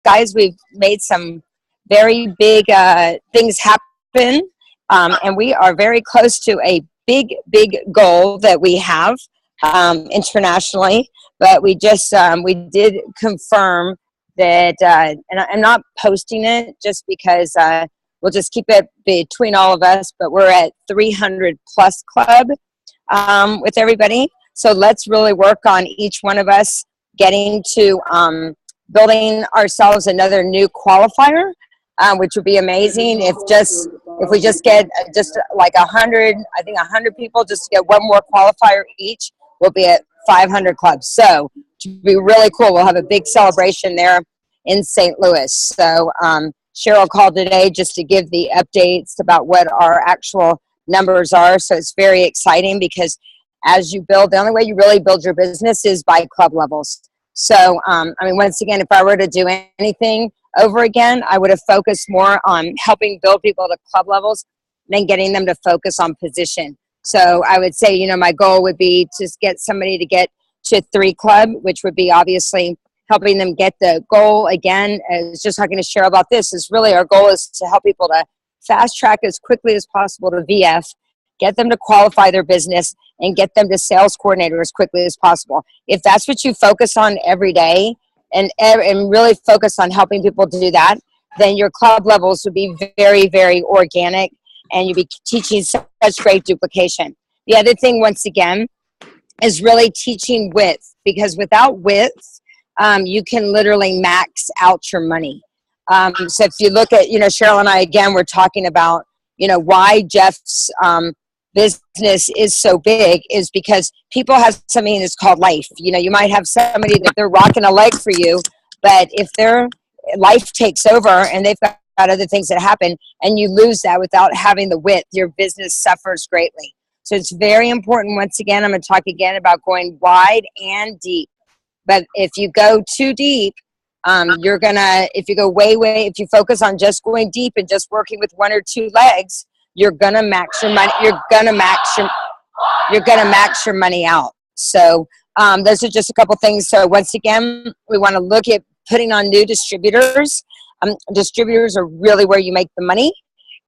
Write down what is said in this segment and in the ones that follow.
guys, we've made some very big things happen, and we are very close to a big goal that we have internationally. But we did confirm that, and I'm not posting it just because we'll just keep it between all of us. But we're at 300 plus club with everybody. So let's really work on each one of us getting to building ourselves another new qualifier, which would be amazing if we just get just like 100, I think 100 people, just to get one more qualifier each, we'll be at 500 clubs. So to be really cool, we'll have a big celebration there in St. Louis. So Cheryl called today just to give the updates about what our actual numbers are. So it's very exciting because as you build, the only way you really build your business is by club levels. So, I mean, once again, if I were to do anything over again, I would have focused more on helping build people to club levels than getting them to focus on position. So I would say, my goal would be to get somebody to get to 3 club, which would be obviously helping them get the goal. Again, as just talking to Cheryl about this, is really our goal is to help people to fast track as quickly as possible to VF, get them to qualify their business, and get them to sales coordinator as quickly as possible. If that's what you focus on every day and really focus on helping people to do that, then your club levels would be very, very organic, and you'd be teaching such great duplication. The other thing, once again, is really teaching width, because without width, you can literally max out your money. So if you look at, Cheryl and I, again, we're talking about, why Jeff's business is so big is because people have something that's called life. You might have somebody that they're rocking a leg for you, but if their life takes over and they've got other things that happen and you lose that without having the width, your business suffers greatly. So it's very important. Once again, I'm going to talk again about going wide and deep. But if you go too deep, if you go if you focus on just going deep and just working with 1 or 2 legs, you're gonna max your money. You're gonna max your money out. So those are just a couple things. So once again, we want to look at putting on new distributors. Distributors are really where you make the money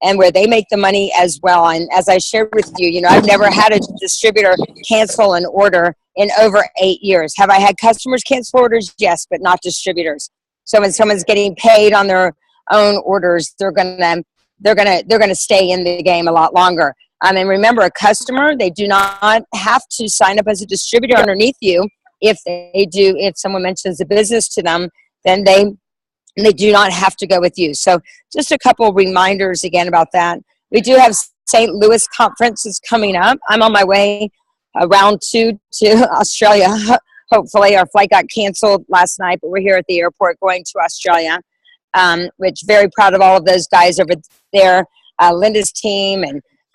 and where they make the money as well. And as I shared with you, I've never had a distributor cancel an order in over 8 years. Have I had customers cancel orders? Yes, but not distributors. So when someone's getting paid on their own orders, they're gonna stay in the game a lot longer. And remember, a customer, they do not have to sign up as a distributor underneath you. If someone mentions a business to them, then they do not have to go with you. So just a couple reminders again about that. We do have St. Louis conference is coming up. I'm on my way around to Australia. Hopefully, our flight got canceled last night, but we're here at the airport going to Australia. Which very proud of all of those guys over there, Linda's team,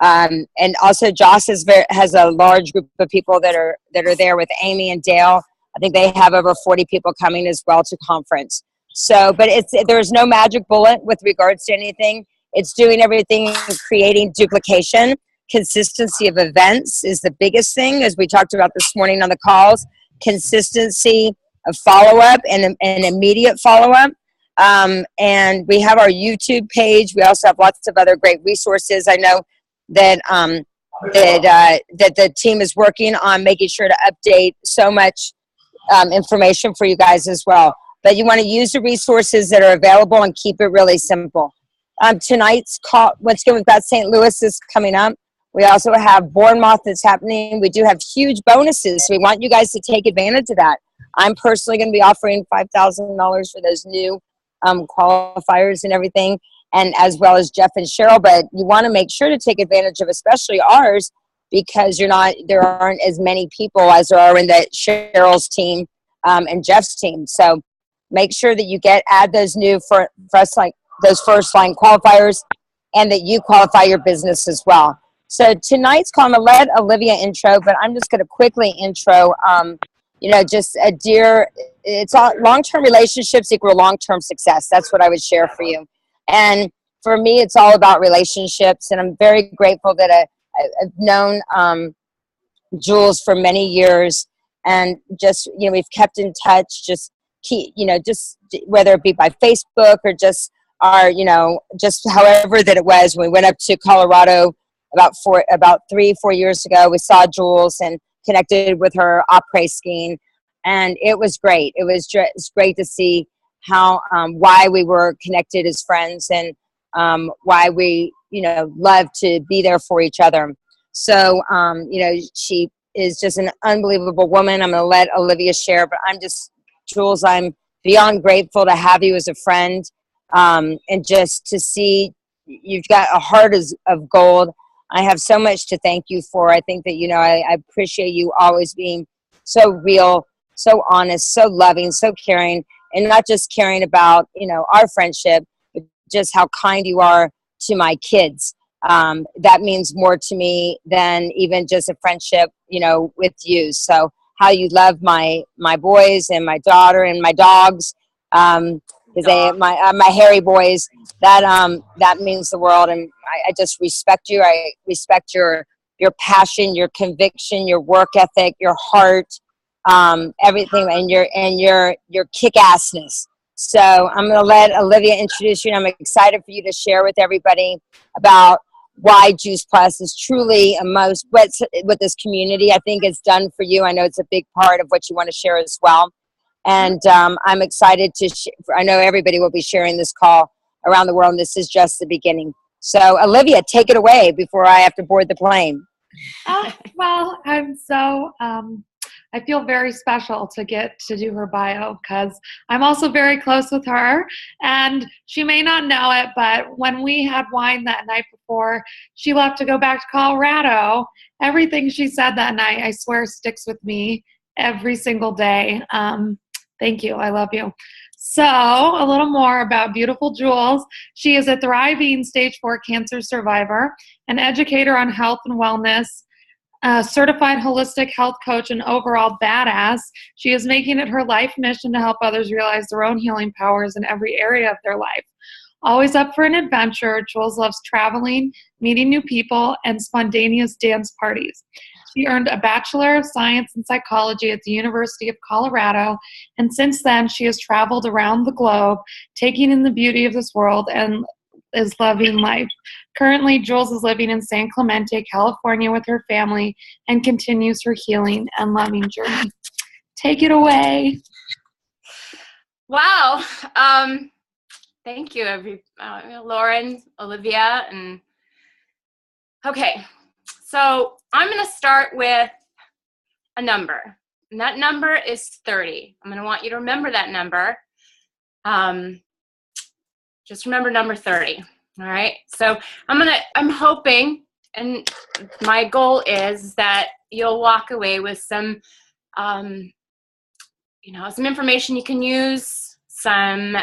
and also Joss has a large group of people that are there with Amy and Dale. I think they have over 40 people coming as well to conference. So, but there's no magic bullet with regards to anything. It's doing everything, creating duplication. Consistency of events is the biggest thing, as we talked about this morning on the calls. Consistency of follow-up and immediate follow-up. And we have our YouTube page. We also have lots of other great resources. I know that that the team is working on making sure to update so much information for you guys as well. But you want to use the resources that are available and keep it really simple. Tonight's call, once again, we've got St. Louis is coming up. We also have Bournemouth that's happening. We do have huge bonuses. So we want you guys to take advantage of that. I'm personally going to be offering $5,000 for those new qualifiers and everything, and as well as Jeff and Cheryl. But you want to make sure to take advantage of especially ours, because there aren't as many people as there are in the Cheryl's team and Jeff's team. So make sure that you add those new first line qualifiers, and that you qualify your business as well. So tonight's call, I'm going to let Olivia intro, but I'm just going to quickly intro, it's all long-term relationships equal long-term success. That's what I would share for you. And for me, it's all about relationships. And I'm very grateful that I've known Jules for many years, and just, we've kept in touch, just keep, just whether it be by Facebook or just our, just however that it was. When we went up to Colorado about 3-4 years ago, we saw Jules and connected with her après skiing, and it was great. It was just great to see how why we were connected as friends, and why we love to be there for each other. So she is just an unbelievable woman. I'm going to let Olivia share, but Jules, I'm beyond grateful to have you as a friend, and just to see you've got a heart of gold. I have so much to thank you for. I think that, I appreciate you always being so real, so honest, so loving, so caring, and not just caring about, our friendship, but just how kind you are to my kids. That means more to me than even just a friendship, with you. So how you love my boys and my daughter and my dogs, because my hairy boys, that means the world. And I just respect you. I respect your passion, your conviction, your work ethic, your heart, everything, and your kick-assness. So I'm going to let Olivia introduce you, and I'm excited for you to share with everybody about why Juice Plus is truly what this community, I think, has done for you. I know it's a big part of what you want to share as well. And I'm excited I know everybody will be sharing this call around the world, and this is just the beginning. So Olivia, take it away before I have to board the plane. Well, I feel very special to get to do her bio, because I'm also very close with her, and she may not know it, but when we had wine that night before she left to go back to Colorado, everything she said that night, I swear, sticks with me every single day. Thank you. I love you. So a little more about beautiful Jules. She is a thriving stage 4 cancer survivor, an educator on health and wellness, a certified holistic health coach, and overall badass. She is making it her life mission to help others realize their own healing powers in every area of their life. Always up for an adventure, Jules loves traveling, meeting new people, and spontaneous dance parties. She earned a Bachelor of Science in Psychology at the University of Colorado, and since then she has traveled around the globe, taking in the beauty of this world and is loving life. Currently, Jules is living in San Clemente, California with her family, and continues her healing and loving journey. Take it away. Wow. Thank you, Lauren, Olivia, and okay. So I'm going to start with a number, and that number is 30. I'm going to want you to remember that number. Just remember number 30. All right. So I'm hoping, and my goal is that you'll walk away with some, some information you can use, some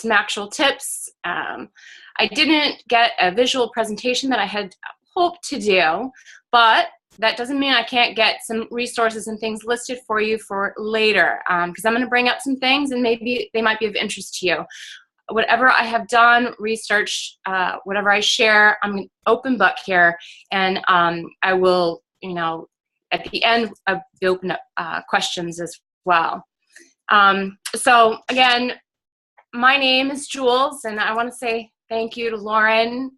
actual tips. I didn't get a visual presentation that I had hoped to do, but that doesn't mean I can't get some resources and things listed for you for later, because I'm going to bring up some things and maybe they might be of interest to you. Whatever I have done, research, whatever I share, I'm an open book here, and I will, at the end, be open up questions as well. So again, my name is Jules, and I want to say thank you to Lauren.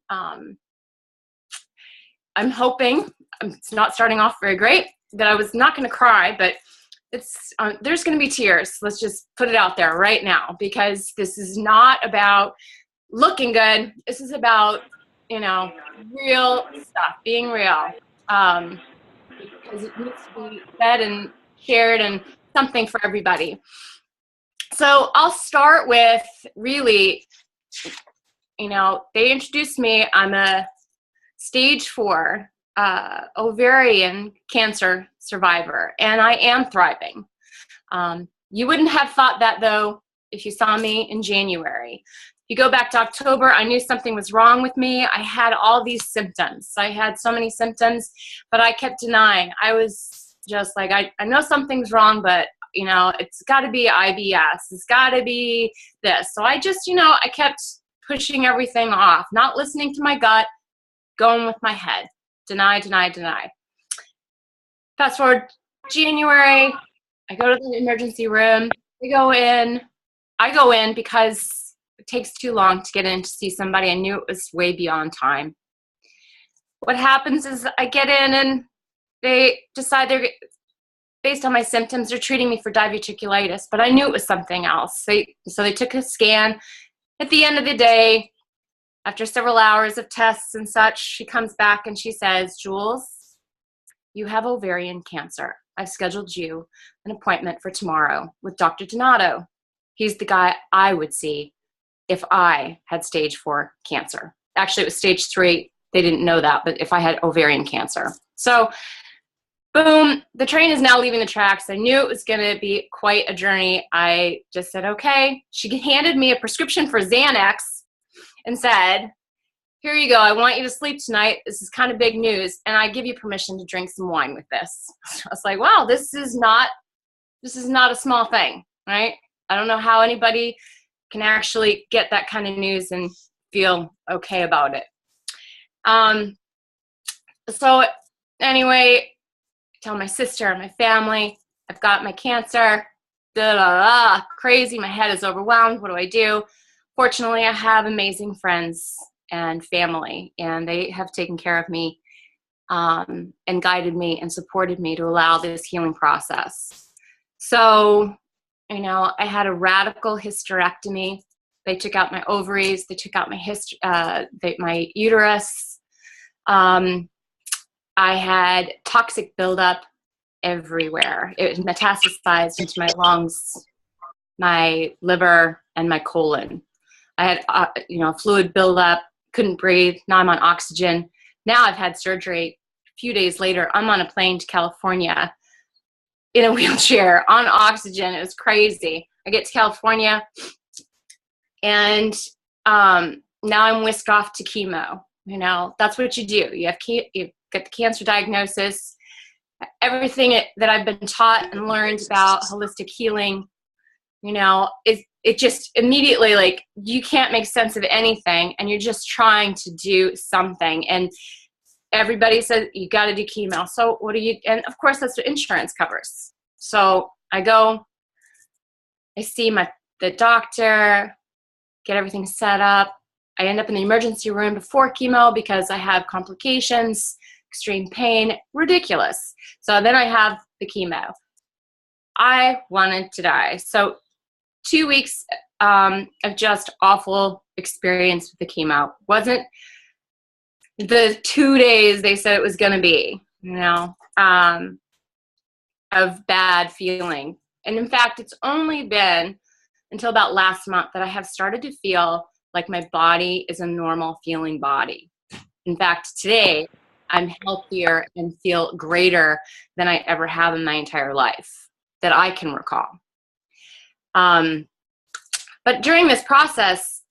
I'm hoping, it's not starting off very great, that I was not going to cry, but there's going to be tears. Let's just put it out there right now, because this is not about looking good. This is about, real stuff, being real, because it needs to be said and shared and something for everybody. So I'll start with really, they introduced me. I'm a stage 4 ovarian cancer survivor, and I am thriving. You wouldn't have thought that, though, if you saw me in January. If you go back to October, I knew something was wrong with me. I had all these symptoms. I had so many symptoms, but I kept denying. I was just like, I know something's wrong, but it's got to be IBS. It's got to be this. So I just, I kept pushing everything off, not listening to my gut, going with my head. Deny, deny, deny. Fast forward January, I go to the emergency room. I go in because it takes too long to get in to see somebody. I knew it was way beyond time. What happens is I get in and they decide based on my symptoms, they're treating me for diverticulitis, but I knew it was something else. So they took a scan. At the end of the day, after several hours of tests and such, she comes back and she says, Jules, you have ovarian cancer. I've scheduled you an appointment for tomorrow with Dr. Donato. He's the guy I would see if I had stage 4 cancer. Actually, it was stage 3. They didn't know that, but if I had ovarian cancer. So boom, the train is now leaving the tracks. I knew it was going to be quite a journey. I just said, okay. She handed me a prescription for Xanax and said, here you go. I want you to sleep tonight. This is kind of big news. And I give you permission to drink some wine with this. So I was like, wow, this is not a small thing, right? I don't know how anybody can actually get that kind of news and feel okay about it. So anyway, tell my sister and my family, I've got my cancer, crazy, my head is overwhelmed, what do I do? Fortunately, I have amazing friends and family, and they have taken care of me and guided me and supported me to allow this healing process. So, I had a radical hysterectomy. They took out my ovaries, they took out my uterus. I had toxic buildup everywhere. It metastasized into my lungs, my liver, and my colon. I had, fluid buildup, couldn't breathe. Now I'm on oxygen. Now I've had surgery. A few days later, I'm on a plane to California in a wheelchair on oxygen. It was crazy. I get to California, and now I'm whisked off to chemo. That's what you do. You get the cancer diagnosis. Everything that I've been taught and learned about holistic healing, it just immediately, like, you can't make sense of anything, and you're just trying to do something. And everybody says you got to do chemo. So what do you? And of course, that's what insurance covers. So I go, I see the doctor, get everything set up. I end up in the emergency room before chemo because I have complications, extreme pain, ridiculous. So then I have the chemo. I wanted to die. So 2 weeks of just awful experience with the chemo. Wasn't the 2 days they said it was going to be, of bad feeling. And in fact, it's only been until about last month that I have started to feel like my body is a normal feeling body. In fact, today I'm healthier and feel greater than I ever have in my entire life that I can recall. But during this process,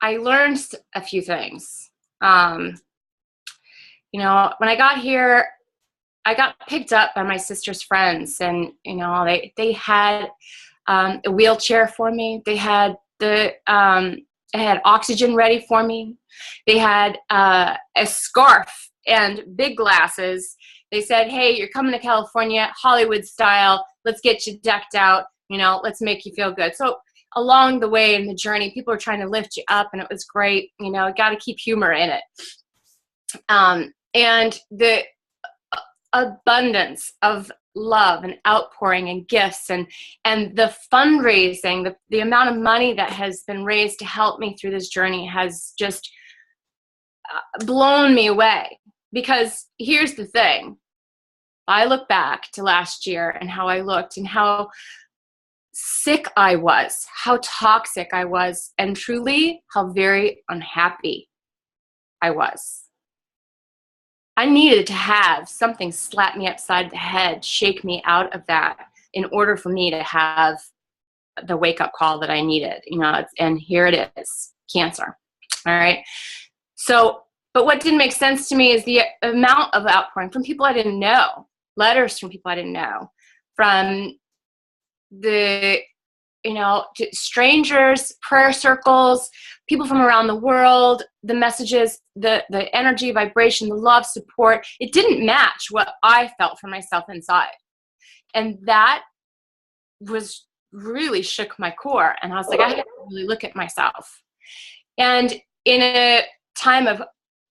I learned a few things. When I got here, I got picked up by my sister's friends, and they had a wheelchair for me. They had had oxygen ready for me. They had a scarf and big glasses. They said, "Hey, you're coming to California, Hollywood style. Let's get you decked out. Let's make you feel good." So along the way in the journey, people were trying to lift you up, and it was great. Got to keep humor in it. And the abundance of love and outpouring and gifts and the fundraising, the amount of money that has been raised to help me through this journey has just blown me away. Because here's the thing. I look back to last year and how I looked and how sick I was, how toxic I was, and truly how very unhappy I was. I needed to have something slap me upside the head, shake me out of that in order for me to have the wake-up call that I needed, and here it is, cancer. All right. So, but what didn't make sense to me is the amount of outpouring from people I didn't know, letters from people I didn't know, from the, to strangers, prayer circles, people from around the world, the messages, the energy, vibration, the love, support. It didn't match what I felt for myself inside. And that was really shook my core. And I was like, I have to really look at myself. And in a time of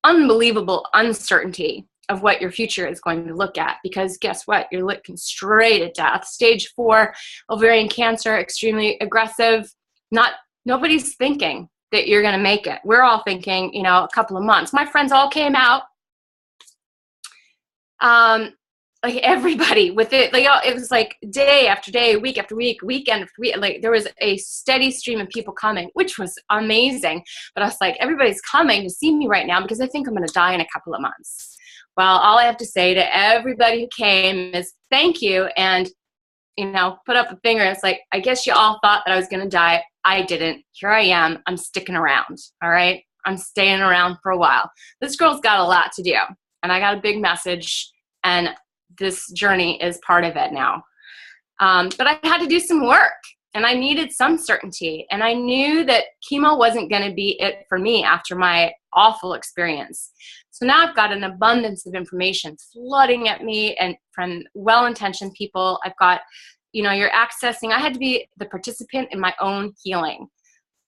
unbelievable uncertainty of what your future is going to look at, because guess what? You're looking straight at death. Stage 4 ovarian cancer, extremely aggressive. Nobody's thinking that you're going to make it. We're all thinking, you know, a couple of months. My friends all came out. Like everybody with it, like it was like day after day, week after week, weekend after week. Like there was a steady stream of people coming, which was amazing. But I was like, everybody's coming to see me right now because I think I'm going to die in a couple of months. Well, all I have to say to everybody who came is thank you, and you know, put up a finger. It's like, I guess you all thought that I was going to die. I didn't. Here I am. I'm sticking around. All right, I'm staying around for a while. This girl's got a lot to do, and I got a big message, and this journey is part of it now. But I had to do some work, and I needed some certainty. And I knew that chemo wasn't going to be it for me after my awful experience. So now I've got an abundance of information flooding at me, and from well-intentioned people. I've got, you know, you're accessing. I had to be the participant in my own healing.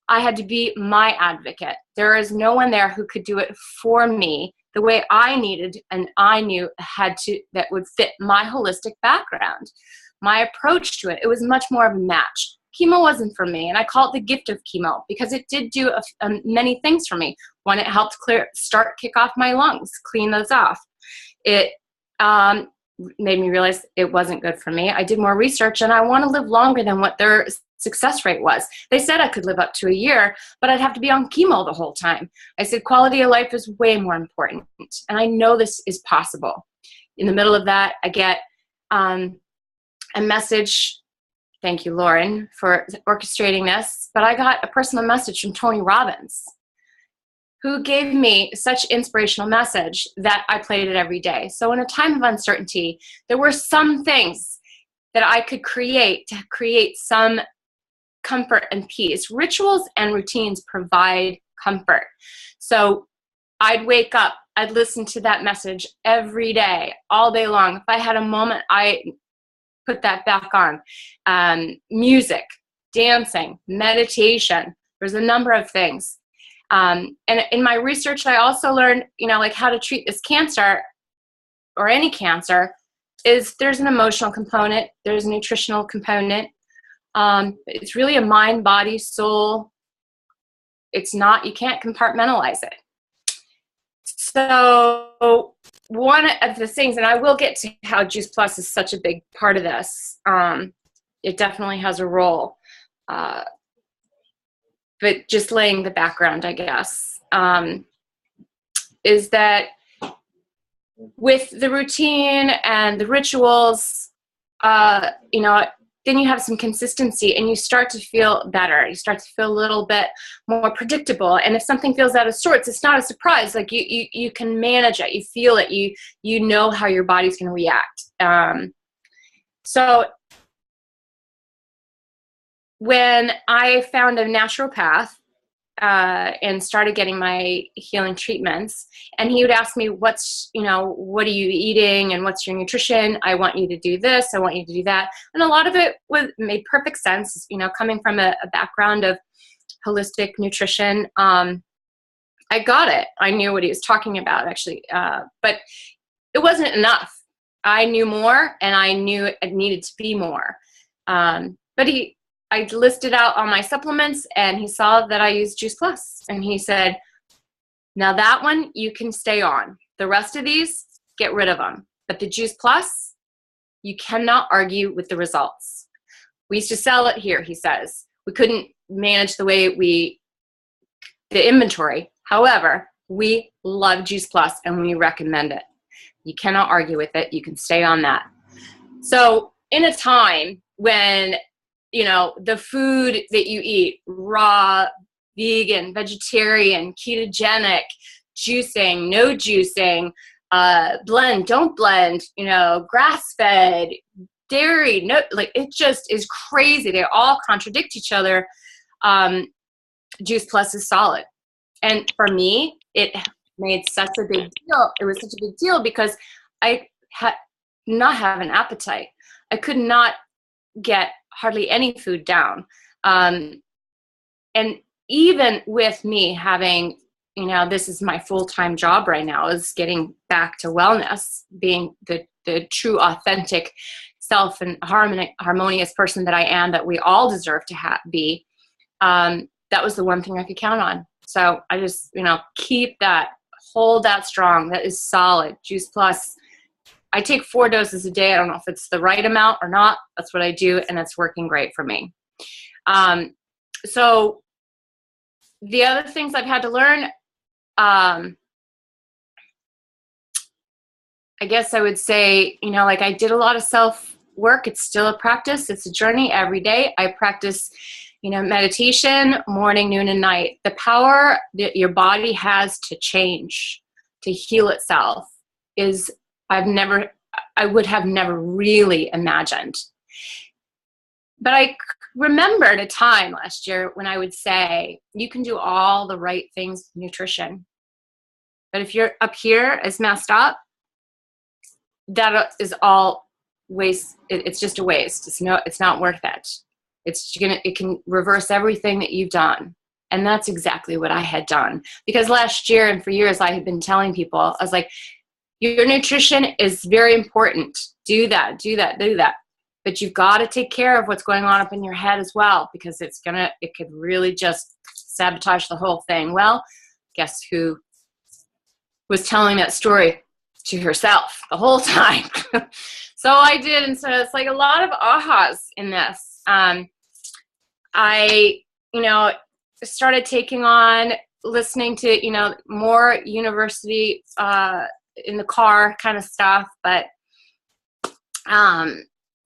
I had to be my advocate. There is no one there who could do it for me the way I needed and I knew that would fit my holistic background, my approach to it. It was much more of a match. Chemo wasn't for me, and I call it the gift of chemo because it did do many things for me. One, it helped kick off my lungs, clean those off. It made me realize it wasn't good for me. I did more research, and I want to live longer than what their success rate was. They said I could live up to a year, but I'd have to be on chemo the whole time. I said quality of life is way more important, and I know this is possible. In the middle of that, I get a message. Thank you, Lauren, for orchestrating this. But I got a personal message from Tony Robbins, who gave me such inspirational message that I played it every day. So in a time of uncertainty, there were some things that I could create to create some comfort and peace. Rituals and routines provide comfort. So I'd wake up, I'd listen to that message every day, all day long. If I had a moment, I put that back on. Music, dancing, meditation. There's a number of things. And in my research, I also learned, you know, like how to treat this cancer or any cancer is there's an emotional component. There's a nutritional component. It's really a mind, body, soul. It's not, you can't compartmentalize it. So one of the things, and I will get to how Juice Plus is such a big part of this. It definitely has a role. But just laying the background, I guess, is that with the routine and the rituals, you know, then you have some consistency and you start to feel better. You start to feel a little bit more predictable. And if something feels out of sorts, it's not a surprise. Like you can manage it. You feel it. You know how your body's going to react. So when I found a naturopath and started getting my healing treatments, and he would ask me, what are you eating and what's your nutrition? I want you to do this. I want you to do that. And a lot of it made perfect sense, you know, coming from a background of holistic nutrition. I got it. I knew what he was talking about, actually. But it wasn't enough. I knew more, and I knew it needed to be more. But I listed out all my supplements, and he saw that I used Juice Plus, and he said, now that one you can stay on. The rest of these, get rid of them. But the Juice Plus, you cannot argue with the results. We used to sell it here, he says. We couldn't manage the inventory. However, we love Juice Plus, and we recommend it. You cannot argue with it. You can stay on that. So in a time when, you know, the food that you eat, raw, vegan, vegetarian, ketogenic, juicing, no juicing, blend, don't blend, you know, grass-fed, dairy, no, like it just is crazy. They all contradict each other. Juice Plus is solid. And for me, it made such a big deal. It was such a big deal because I had not have an appetite. I could not get hardly any food down. And even with me having, you know, this is my full-time job right now, is getting back to wellness, being the true authentic self and harmonious person that I am, that we all deserve to be. That was the one thing I could count on. So I just, you know, hold that strong. That is solid. Juice Plus. I take 4 doses a day. I don't know if it's the right amount or not. That's what I do, and it's working great for me. So the other things I've had to learn, I guess I would say, you know, like I did a lot of self-work. It's still a practice. It's a journey every day. I practice, you know, meditation, morning, noon, and night. The power that your body has to change, to heal itself is, I would have never really imagined. But I remembered a time last year when I would say, you can do all the right things with nutrition, but if you're up here is messed up, that is all waste. It's just a waste. It's not worth it. It can reverse everything that you've done. And that's exactly what I had done. Because last year and for years I had been telling people, I was like, your nutrition is very important. Do that, do that, do that. But you've got to take care of what's going on up in your head as well, because it could really just sabotage the whole thing. Well, guess who was telling that story to herself the whole time? So I did. And so it's like a lot of ahas in this. I, you know, started taking on listening to, you know, more university, in the car kind of stuff, but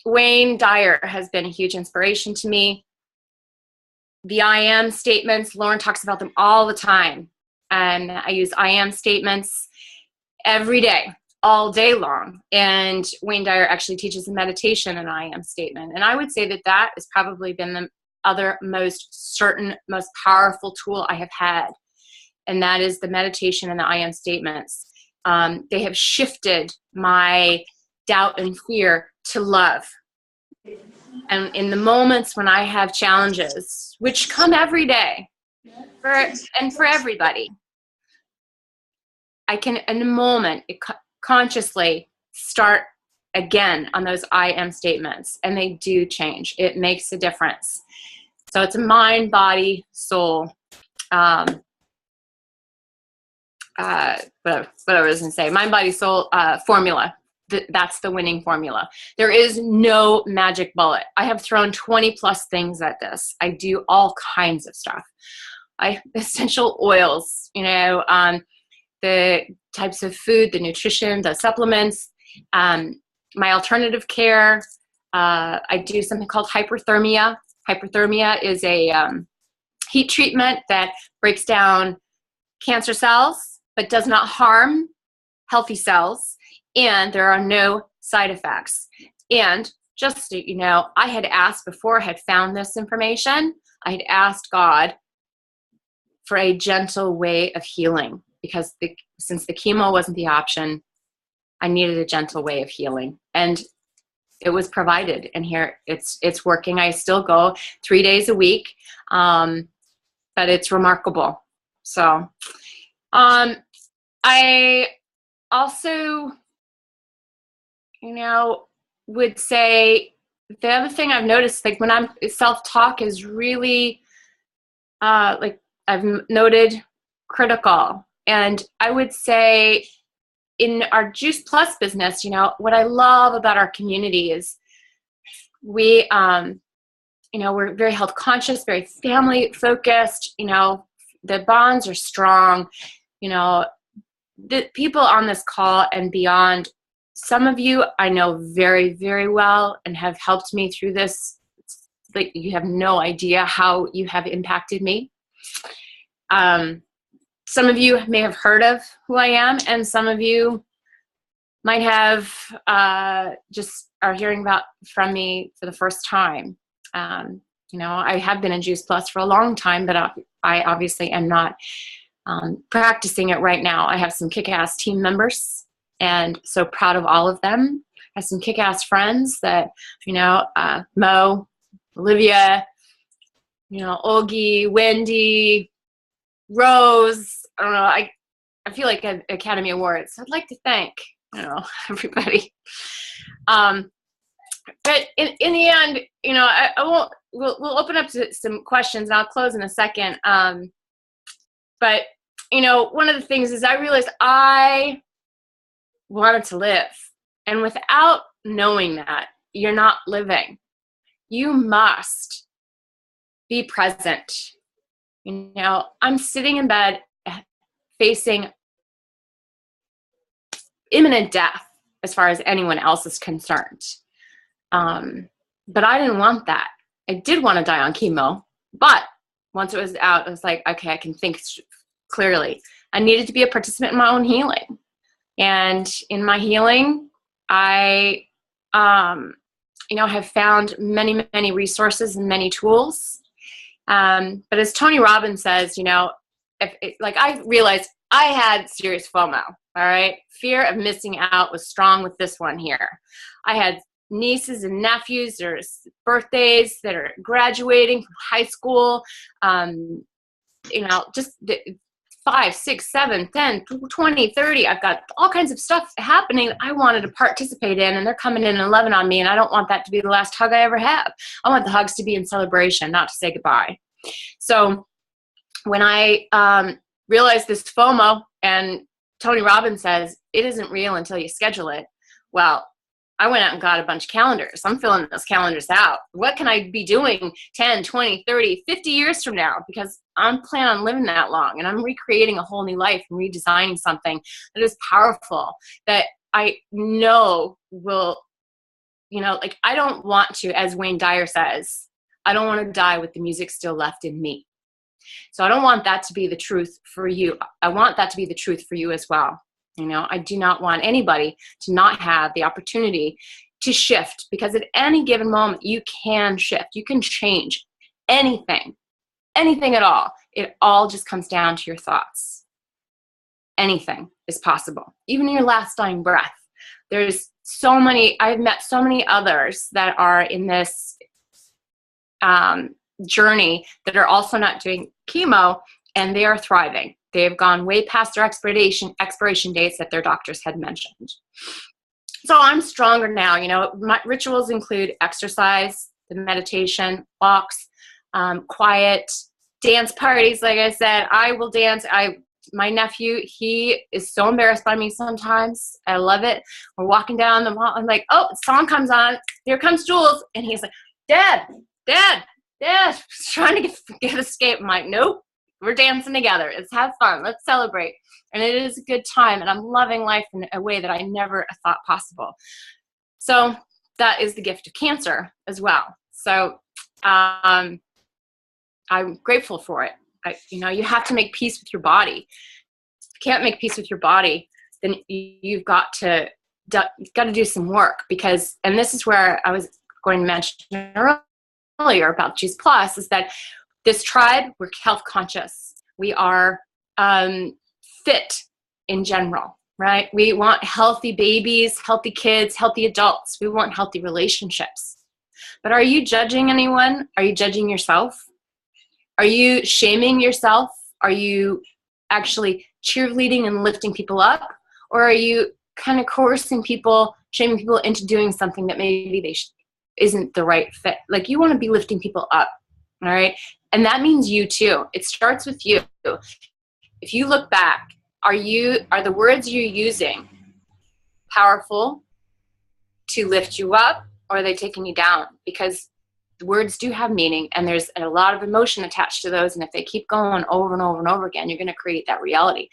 Wayne Dyer has been a huge inspiration to me. The I am statements, Lauren talks about them all the time, and I use I am statements every day, all day long. And Wayne Dyer actually teaches a meditation, an I am statement, and I would say that has probably been the other most certain, most powerful tool I have had, and that is the meditation and the I am statements. They have shifted my doubt and fear to love. And in the moments when I have challenges, which come every day for everybody, I can, in a moment, consciously start again on those I am statements, and they do change. It makes a difference. So it's a mind, body, soul. What I was going to say, mind, body, soul formula. That's the winning formula. There is no magic bullet. I have thrown 20 plus things at this. I do all kinds of stuff. Essential oils, you know, the types of food, the nutrition, the supplements, my alternative care. I do something called hyperthermia. Hyperthermia is a heat treatment that breaks down cancer cells, but does not harm healthy cells. And there are no side effects. And just so you know, I had asked before I had found this information, I had asked God for a gentle way of healing, because since the chemo wasn't the option, I needed a gentle way of healing. And it was provided. And here it's working. I still go 3 days a week, but it's remarkable. So I also, you know, would say the other thing I've noticed, like when I'm self-talk is really, like I've noted, critical. And I would say in our Juice Plus business, you know, what I love about our community is we, you know, we're very health conscious, very family focused, you know, the bonds are strong, you know, the people on this call and beyond, some of you I know very, very well and have helped me through this. Like, you have no idea how you have impacted me. Some of you may have heard of who I am, and some of you might have just are hearing about from me for the first time. You know, I have been in Juice Plus for a long time, but I obviously am not practicing it right now. I have some kick-ass team members, and so proud of all of them. has some kick-ass friends that, Mo, Olivia, Olgie, Wendy, Rose. I don't know. I feel like an Academy Awards. I'd like to thank, everybody. But in the end, I won't. We'll open up to some questions, and I'll close in a second. But one of the things is I realized I wanted to live, and without knowing that, you're not living. You must be present. I'm sitting in bed facing imminent death as far as anyone else is concerned. But I didn't want that. I did want to die on chemo, but once it was out, I was like, okay, I can think clearly. I needed to be a participant in my own healing. And in my healing, I, have found many, many resources and many tools. But as Tony Robbins says, I realized I had serious FOMO, all right? Fear of missing out was strong with this one here. I had nieces and nephews, there's birthdays that are graduating from high school, just 5, 6, 7, 10, 20, 30. I've got all kinds of stuff happening that I wanted to participate in, and they're coming in and loving on me, and I don't want that to be the last hug I ever have. I want the hugs to be in celebration, not to say goodbye. So when I realized this FOMO, and Tony Robbins says, it isn't real until you schedule it. Well, I went out and got a bunch of calendars. I'm filling those calendars out. What can I be doing 10, 20, 30, 50 years from now? Because I'm planning on living that long, and I'm recreating a whole new life and redesigning something that is powerful, that I know will, I don't want to, as Wayne Dyer says, I don't want to die with the music still left in me. So I don't want that to be the truth for you. I want that to be the truth for you as well. I do not want anybody to not have the opportunity to shift, because at any given moment you can shift. You can change anything at all. It all just comes down to your thoughts. Anything is possible, even your last dying breath. I've met so many others that are in this journey that are also not doing chemo, and they are thriving. They have gone way past their expiration dates that their doctors had mentioned. So I'm stronger now. My rituals include exercise, the meditation, walks, quiet, dance parties. Like I said, I will dance. My nephew, he is so embarrassed by me sometimes. I love it. We're walking down the mall. I'm like, oh, the song comes on. Here comes Jules. And he's like, Dad, trying to get escape. I'm like, nope. We're dancing together. Let's have fun. Let's celebrate. And it is a good time. And I'm loving life in a way that I never thought possible. So that is the gift of cancer as well. So I'm grateful for it. You have to make peace with your body. If you can't make peace with your body, then you've got to do some work, because, and this is where I was going to mention earlier about Juice Plus, is that this tribe, we're health conscious. We are fit in general, right? We want healthy babies, healthy kids, healthy adults. We want healthy relationships. But are you judging anyone? Are you judging yourself? Are you shaming yourself? Are you actually cheerleading and lifting people up? Or are you kind of coercing people, shaming people into doing something that maybe isn't the right fit? Like, you want to be lifting people up, all right? And that means you too. It starts with you. If you look back, are the words you're using powerful to lift you up, or are they taking you down? Because the words do have meaning, and there's a lot of emotion attached to those. And if they keep going over and over and over again, you're going to create that reality.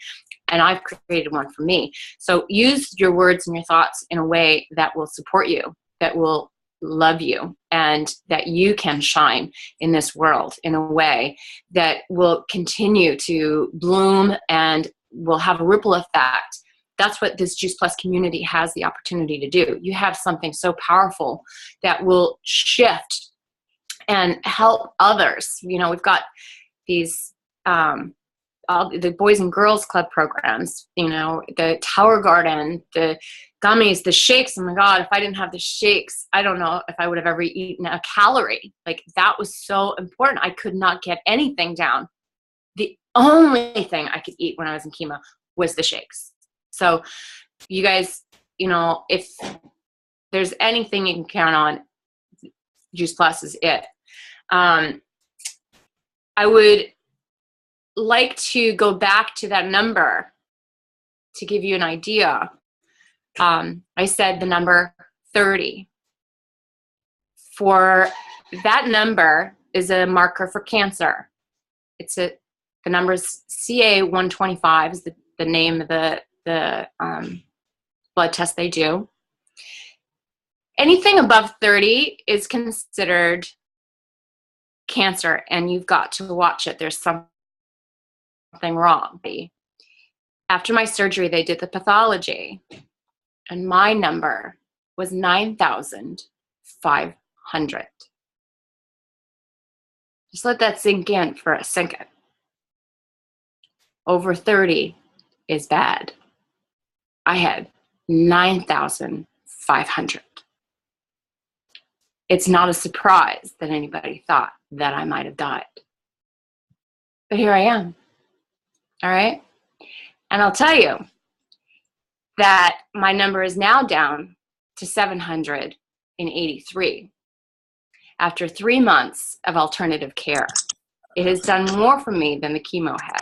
And I've created one for me. So use your words and your thoughts in a way that will support you, that will love you, and that you can shine in this world in a way that will continue to bloom and will have a ripple effect. That's what this Juice Plus community has the opportunity to do. You have something so powerful that will shift and help others. We've got these all the Boys and Girls Club programs, you know, the Tower Garden, the gummies, the shakes. Oh my God, if I didn't have the shakes, I don't know if I would have ever eaten a calorie. Like, that was so important. I could not get anything down. The only thing I could eat when I was in chemo was the shakes. So you guys, you know, if there's anything you can count on, Juice Plus is it. I would like to go back to that number to give you an idea. I said the number 30. For that number is a marker for cancer. The number is CA125 is the name of the blood test they do. Anything above 30 is considered cancer, and you've got to watch it. There's something wrong. After my surgery, they did the pathology, and my number was 9,500. Just let that sink in for a second. Over 30 is bad. I had 9,500. It's not a surprise that anybody thought that I might have died. But here I am. All right? And I'll tell you that my number is now down to 783 after 3 months of alternative care. It has done more for me than the chemo had.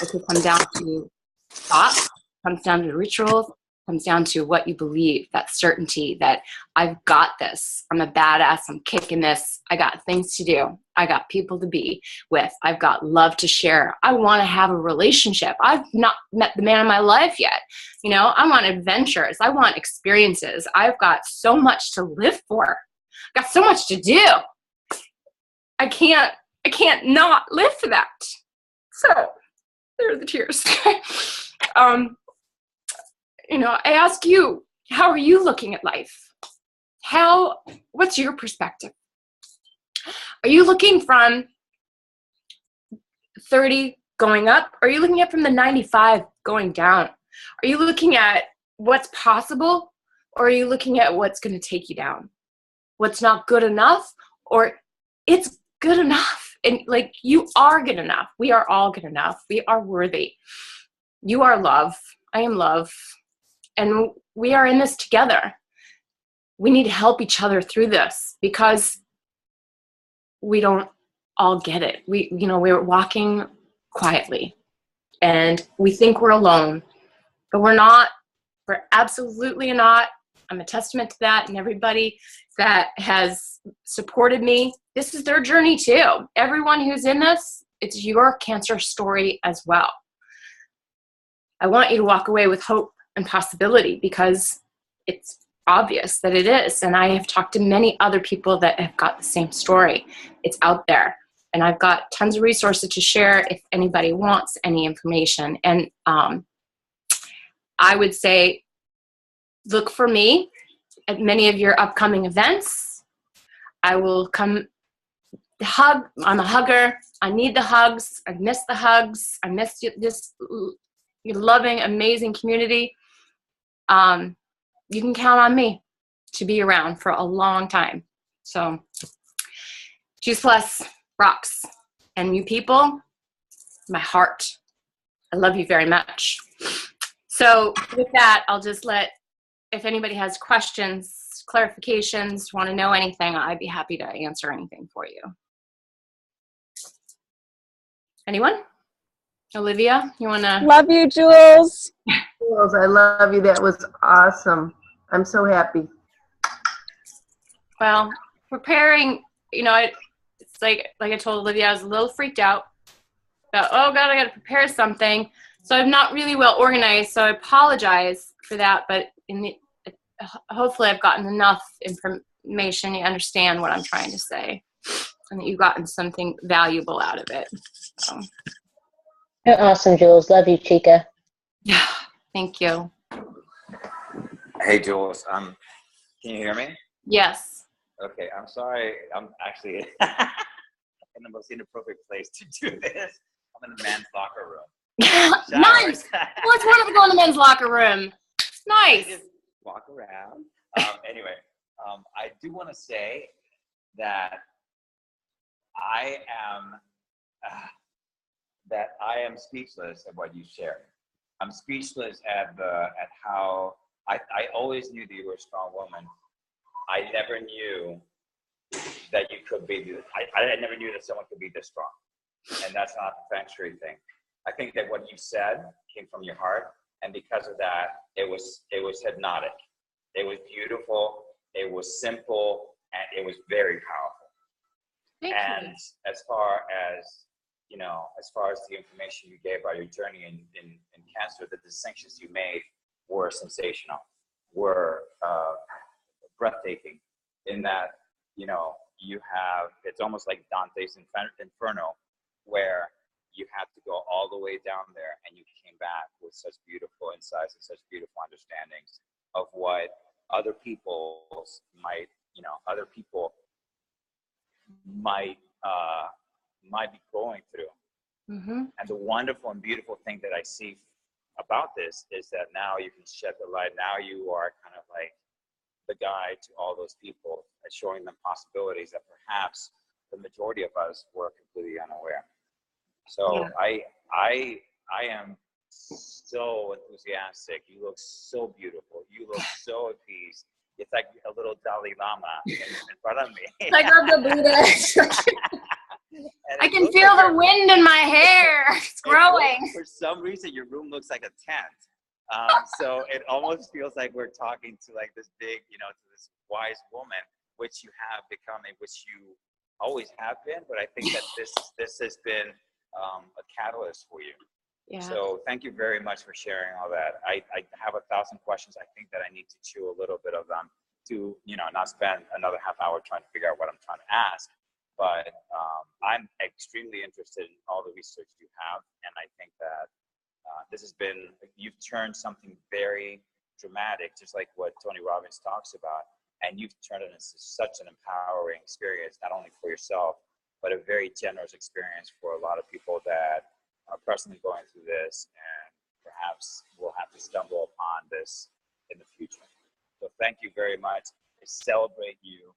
It could come down to thoughts, comes down to rituals, comes down to what you believe, that certainty that I've got this. I'm a badass. I'm kicking this. I got things to do. I got people to be with. I've got love to share. I want to have a relationship. I've not met the man of my life yet. You know, I want adventures. I want experiences. I've got so much to live for. I've got so much to do. I can't not live for that. So there are the tears. You know, I ask you, how are you looking at life? What's your perspective? Are you looking from 30 going up? Or are you looking at from the 95 going down? Are you looking at what's possible? Or are you looking at what's going to take you down? What's not good enough? Or it's good enough. And like, you are good enough. We are all good enough. We are worthy. You are love. I am love. And we are in this together. We need to help each other through this because we don't all get it. We're walking quietly and we think we're alone, but we're not. We're absolutely not. I'm a testament to that, and everybody that has supported me, this is their journey too. Everyone who's in this, it's your cancer story as well. I want you to walk away with hope and possibility because it's obvious that it is. And I have talked to many other people that have got the same story. It's out there. And I've got tons of resources to share if anybody wants any information. And I would say, look for me at many of your upcoming events. I will come hug. I'm a hugger. I need the hugs. I miss the hugs. I miss this loving, amazing community. You can count on me to be around for a long time. So Juice Plus rocks. And you people, my heart, I love you very much. So with that, I'll just if anybody has questions, clarifications, want to know anything, I'd be happy to answer anything for you. Anyone? Olivia, you want to? Love you, Jules. Jules, I love you. That was awesome. I'm so happy. Well, preparing, it's like I told Olivia, I was a little freaked out about, oh God, I got to prepare something. So I'm not really well organized. So I apologize for that. But hopefully I've gotten enough information. You understand what I'm trying to say and that you've gotten something valuable out of it. So. You're awesome, Jules. Love you, Chica. Yeah, thank you. Hey, Jules. Can you hear me? Yes. Okay, I'm sorry. I'm actually in the most inappropriate place to do this. I'm in the men's locker room. Nice. Who has wanted to go in the men's locker room? Nice. Just walk around. Anyway, I do want to say that I am speechless at what you shared. I'm speechless at how I always knew that you were a strong woman. I never knew that you could be. I never knew that someone could be this strong, and that's not a feng shui thing. I think that what you said came from your heart, and because of that, it was hypnotic. It was beautiful. It was simple, and it was very powerful. Thank and you. as far as the information you gave about your journey in cancer, the distinctions you made were sensational, were breathtaking. In that, you have, it's almost like Dante's Inferno, where you had to go all the way down there, and you came back with such beautiful insights and such beautiful understandings of what other people might be going through. Mm-hmm. And the wonderful and beautiful thing that I see about this is that now you can shed the light. Now you are kind of like the guide to all those people, showing them possibilities that perhaps the majority of us were completely unaware. So yeah. I am so enthusiastic. You look so beautiful. You look so appeased. It's like a little Dalai Lama in front of me. Like the Buddha. I can feel the wind in my hair. It's growing. For some reason, your room looks like a tent. So it almost feels like we're talking to like this big, to this wise woman, which you have become, which you always have been. But I think that this has been a catalyst for you. Yeah. So thank you very much for sharing all that. I have 1,000 questions. I think that I need to chew a little bit of them to, not spend another half hour trying to figure out what I'm trying to ask. But I'm extremely interested in all the research you have. And I think that you've turned something very dramatic, just like what Tony Robbins talks about. And you've turned it into such an empowering experience, not only for yourself, but a very generous experience for a lot of people that are personally going through this and perhaps will have to stumble upon this in the future. So thank you very much. I celebrate you,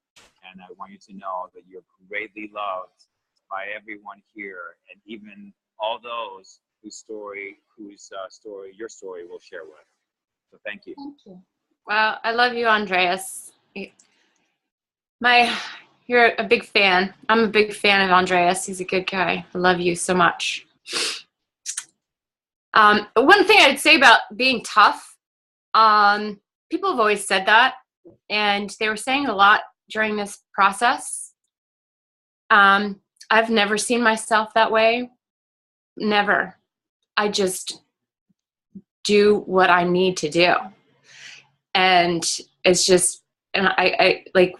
and I want you to know that you're greatly loved by everyone here, and even all those whose story your story will share with. So thank you. Thank you. Well, I love you, Andreas. You're a big fan. I'm a big fan of Andreas. He's a good guy. I love you so much. One thing I'd say about being tough, people have always said that, and they were saying a lot during this process. I've never seen myself that way. Never. I just do what I need to do. And it's just, and I like,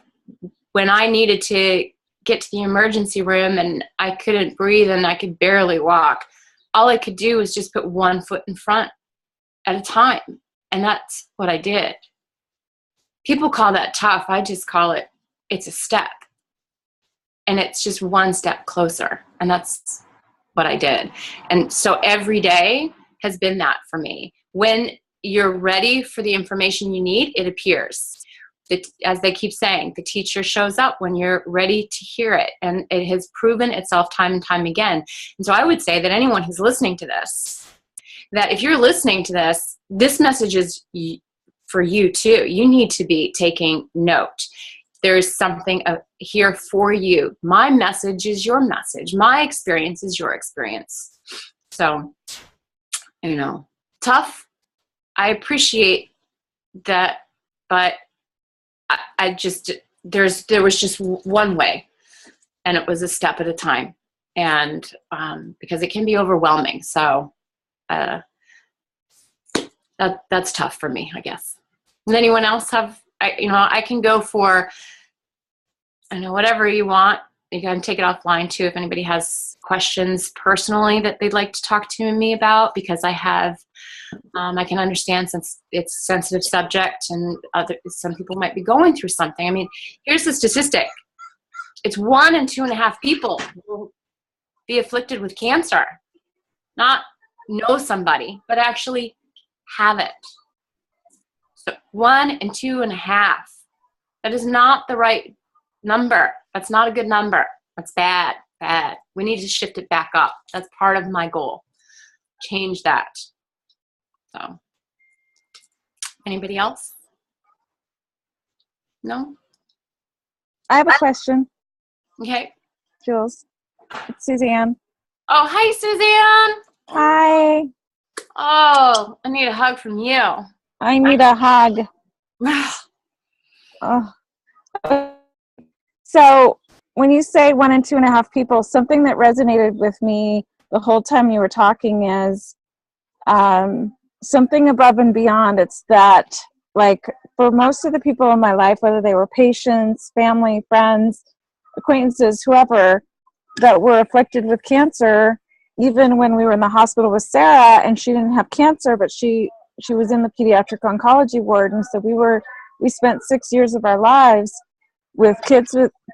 when I needed to get to the emergency room and I couldn't breathe and I could barely walk, all I could do was just put one foot in front at a time. And that's what I did. People call that tough. I just call it's a step. And it's just one step closer. And that's what I did. And so every day has been that for me. When you're ready for the information you need, it appears. As they keep saying, the teacher shows up when you're ready to hear it. And it has proven itself time and time again. And so I would say that anyone who's listening to this, that if you're listening to this message is for you too. You need to be taking note. There's something here for you. My message is your message. My experience is your experience. So, tough. I appreciate that, but I just, there was just one way, and it was a step at a time. And because it can be overwhelming. So that's tough for me, I guess. Does anyone else have, I can go for, whatever you want. You can take it offline too if anybody has questions personally that they'd like to talk to me about, because I have, I can understand since it's a sensitive subject and some people might be going through something. I mean, here's the statistic. It's 1 in 2.5 people will be afflicted with cancer. not know somebody, but actually have it. So 1 and 2.5. That is not the right number. That's not a good number. That's bad. We need to shift it back up. That's part of my goal. Change that. So, anybody else? No? I have a question, Okay. Jules. It's Suzanne. Oh, hi, Suzanne. Hi. Oh, I need a hug from you. I need a hug. Oh. So when you say 1 and 2.5 people, something that resonated with me the whole time you were talking is something above and beyond. It's that, like, for most of the people in my life, whether they were patients, family, friends, acquaintances, whoever, that were afflicted with cancer, even when we were in the hospital with Sarah, and she didn't have cancer, but she was in the pediatric oncology ward, and so we spent 6 years of our lives with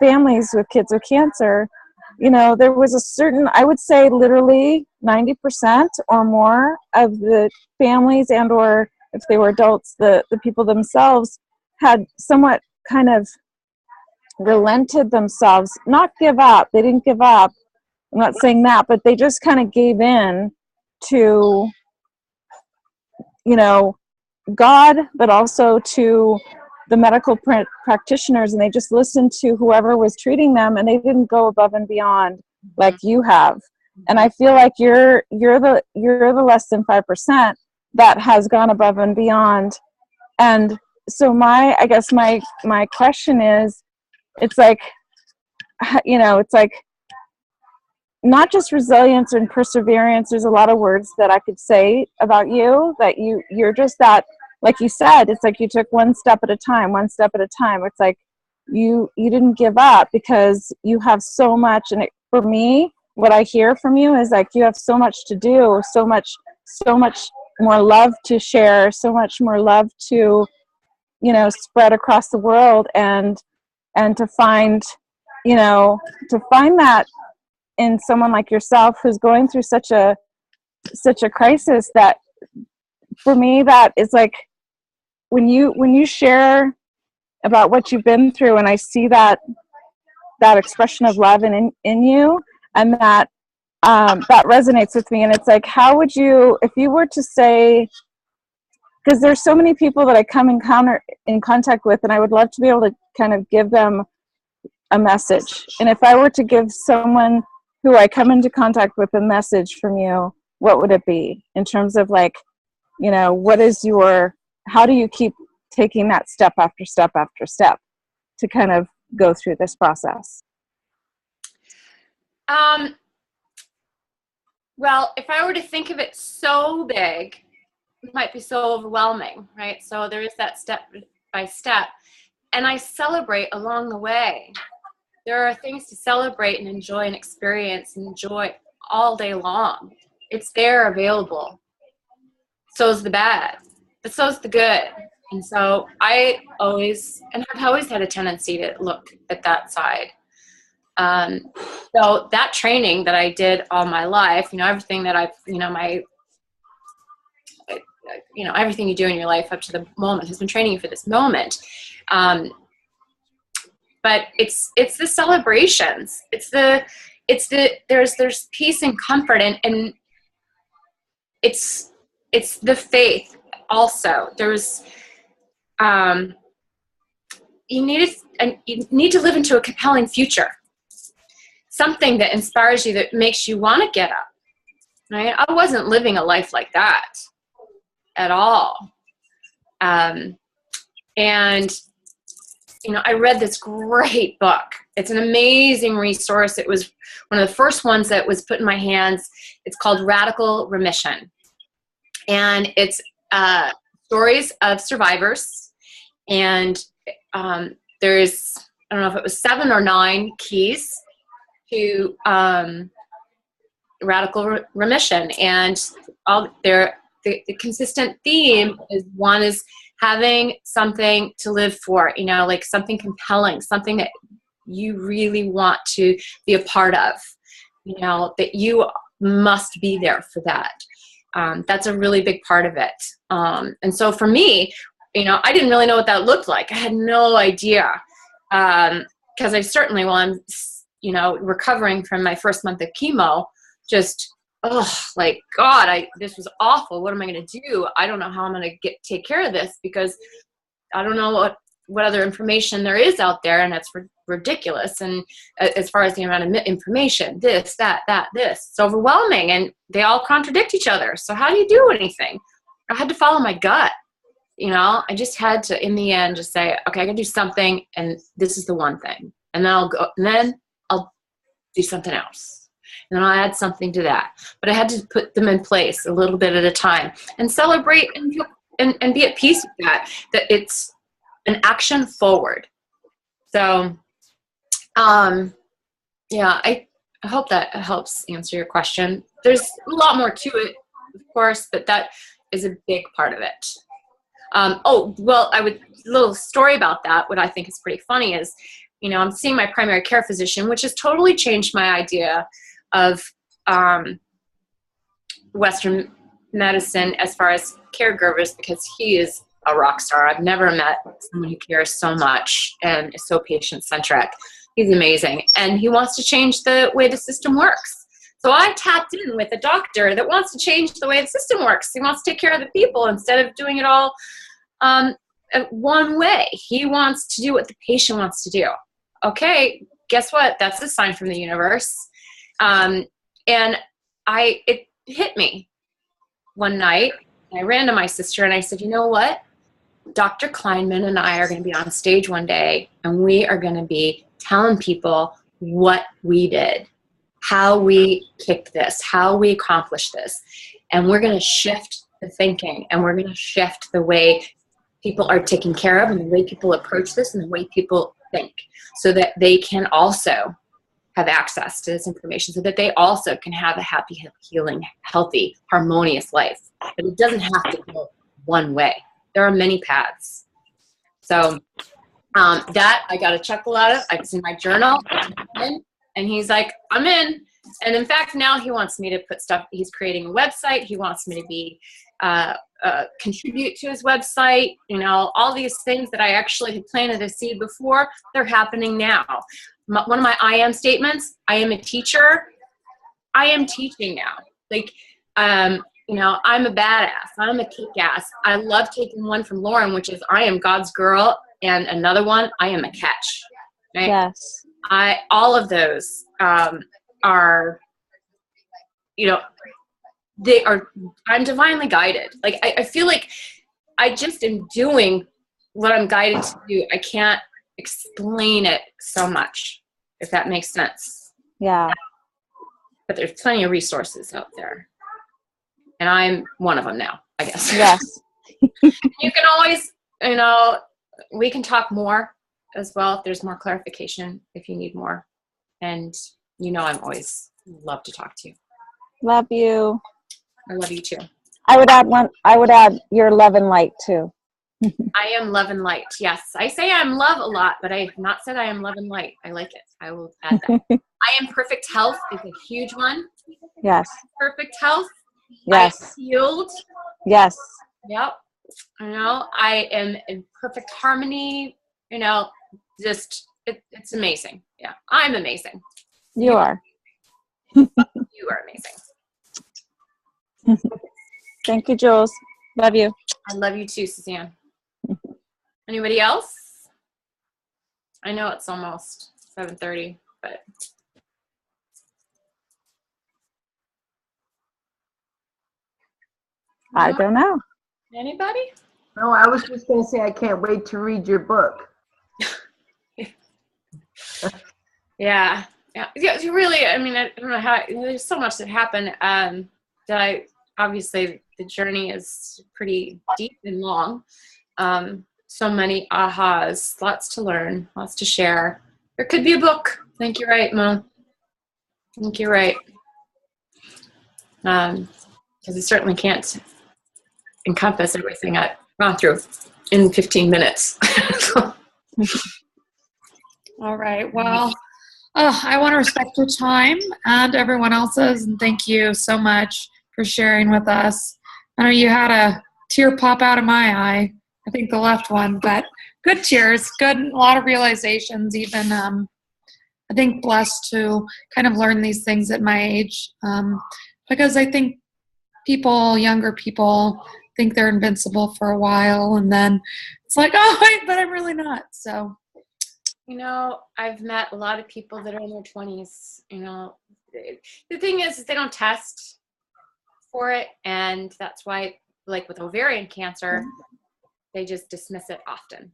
families with kids with cancer. You know, there was a certain, I would say literally 90% or more of the families, and or if they were adults, the people themselves had somewhat kind of relented themselves, not give up. They didn't give up. I'm not saying that, but they just kind of gave in to, you know, God, but also to the medical practitioners, and they just listened to whoever was treating them, and they didn't go above and beyond like you have. And I feel like you're the less than 5% that has gone above and beyond. And so my question is, it's like, you know, it's like not just resilience and perseverance. There's a lot of words that I could say about you, that you're just that, like you said, it's like you took one step at a time. It's like you didn't give up because you have so much. And for me, what I hear from you is like you have so much to do, so much more love to share, so much more love to, you know, spread across the world, and to find that in someone like yourself who's going through such a crisis. That for me, that is like when you share about what you've been through, and I see that expression of love in you, and that resonates with me. And it's like, how would you, if you were to say, because there's so many people that I come in contact with, and I would love to be able to kind of give them a message. And if I were to give someone who I come into contact with a message from you, what would it be in terms of, like, you know, how do you keep taking that step after step after step to kind of go through this process? Well, if I were to think of it so big, it might be so overwhelming, right? So there is that step by step, and I celebrate along the way. There are things to celebrate and enjoy and experience and enjoy all day long. It's there, available. So's the bad, but so's the good. And so I have always had a tendency to look at that side. So that training that I did all my life, you know, everything that I've, you know, everything you do in your life up to the moment has been training you for this moment. But it's the celebrations. There's peace and comfort, and it's the faith also. There's you need to live into a compelling future. Something that inspires you, that makes you want to get up. Right? I wasn't living a life like that at all. And you know, I read this great book. It's an amazing resource. It was one of the first ones that was put in my hands. It's called Radical Remission. And it's stories of survivors. And there's, I don't know if it was 7 or 9 keys to radical remission. And the consistent theme is, one is having something to live for, you know, like something compelling, something that you really want to be a part of, you know, that you must be there for that. That's a really big part of it. And so for me, I didn't really know what that looked like. I had no idea. Because I certainly, while I'm, recovering from my first month of chemo, just, like, God, this was awful. What am I going to do? I don't know how I'm going to take care of this, because I don't know what other information there is out there, and that's ridiculous. And as far as the amount of information, this, that, this, it's overwhelming, and they all contradict each other. So how do you do anything? I had to follow my gut. I just had to, in the end, just say, okay, I can do something, and this is the one thing. And then I'll do something else. And then I'll add something to that. But I had to put them in place a little bit at a time and celebrate and be at peace with that it's an action forward. So, I hope that helps answer your question. There's a lot more to it, of course, but that is a big part of it. A little story about that, what I think is pretty funny is, I'm seeing my primary care physician, which has totally changed my idea of Western medicine as far as caregivers, because he is a rock star. I've never met someone who cares so much and is so patient-centric. He's amazing. And he wants to change the way the system works. So I tapped in with a doctor that wants to change the way the system works. He wants to take care of the people instead of doing it all one way. He wants to do what the patient wants to do. Okay, guess what? That's a sign from the universe. And it hit me one night. I ran to my sister and I said, you know what? Dr. Kleinman and I are going to be on stage one day, and we are going to be telling people what we did, how we kicked this, how we accomplished this. And we're going to shift the thinking, and we're going to shift the way people are taken care of and the way people approach this and the way people think, so that they can also have access to this information, so that they also can have a happy, healing, healthy, harmonious life. But it doesn't have to go one way. There are many paths. So that I got a chuckle out of. It's in my journal. And he's like, I'm in. And in fact, now he wants me to put stuff. He's creating a website. He wants me to be contribute to his website. All these things that I actually had planted a seed before, they're happening now. One of my I am statements, I am a teacher. I am teaching now. Like, I'm a badass. I'm a kick-ass. I love taking one from Lauren, which is I am God's girl, and another one, I am a catch. Right? Yes. All of those are, I'm divinely guided. Like, I feel like I just am doing what I'm guided to do. I can't explain it so much, if that makes sense. Yeah. But there's plenty of resources out there. And I'm one of them now, I guess. Yes. You can always, we can talk more as well if there's more clarification, if you need more. And I'm always love to talk to you. Love you. I love you too. I would add your love and light too. I am love and light. Yes. I say I'm love a lot, but I have not said I am love and light. I like it. I will add that. I am perfect health is a huge one. Yes. Perfect health. Yes. I am healed. Yes. Yep. I am in perfect harmony. Just it's amazing. Yeah. I'm amazing. You are. You are amazing. Thank you, Jules. Love you. I love you too, Suzanne. Anybody else? I know it's almost 7:30, but I don't know. Anybody? No, I was just going to say I can't wait to read your book. Yeah. You really, I don't know how, there's so much that happened that obviously the journey is pretty deep and long. So many ahas, lots to learn, lots to share. There could be a book. I think you're right, Mo. I think you're right. Because it certainly can't encompass everything I've gone through in 15 minutes. All right. Well, I want to respect your time and everyone else's, and thank you so much for sharing with us. I know you had a tear pop out of my eye, I think the left one, but good tears, good, a lot of realizations, even I think blessed to kind of learn these things at my age, because I think younger people think they're invincible for a while, and then it's like, oh wait, but I'm really not. So, you know, I've met a lot of people that are in their 20s. You know, the thing is they don't test for it, and that's why, like with ovarian cancer, they just dismiss it often.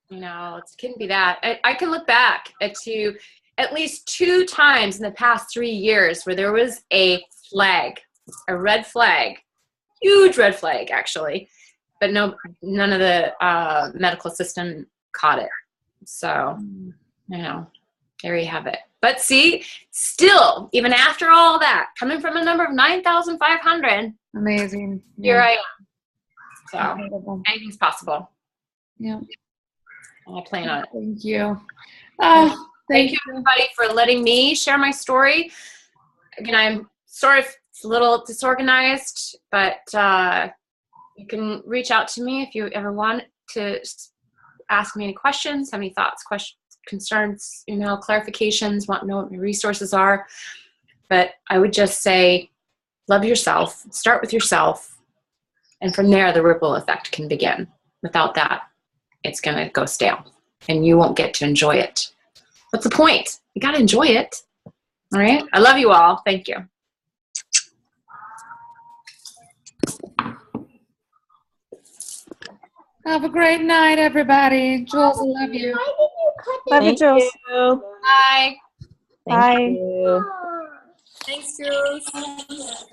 You know, it couldn't be that. I can look back to at least 2 times in the past 3 years where there was a flag, a red flag, huge red flag actually, but none of the medical system caught it. So, you know, there you have it. But see, still, even after all that, coming from a number of 9,500, amazing. Here I am. So Incredible. anything's possible. Yeah. I plan on it. Thank you. Thank you, everybody, for letting me share my story. Again, I'm sorry if it's a little disorganized, but you can reach out to me if you ever want to ask me any questions, have any thoughts, questions, concerns, you know, clarifications, want to know what my resources are. But I would just say, love yourself, start with yourself, and from there, the ripple effect can begin. Without that, it's going to go stale, and you won't get to enjoy it. What's the point? You got to enjoy it. All right? I love you all. Thank you. Have a great night, everybody. Jules, I love you. Love you, Jules. Bye. Thank you. Thanks, Jules.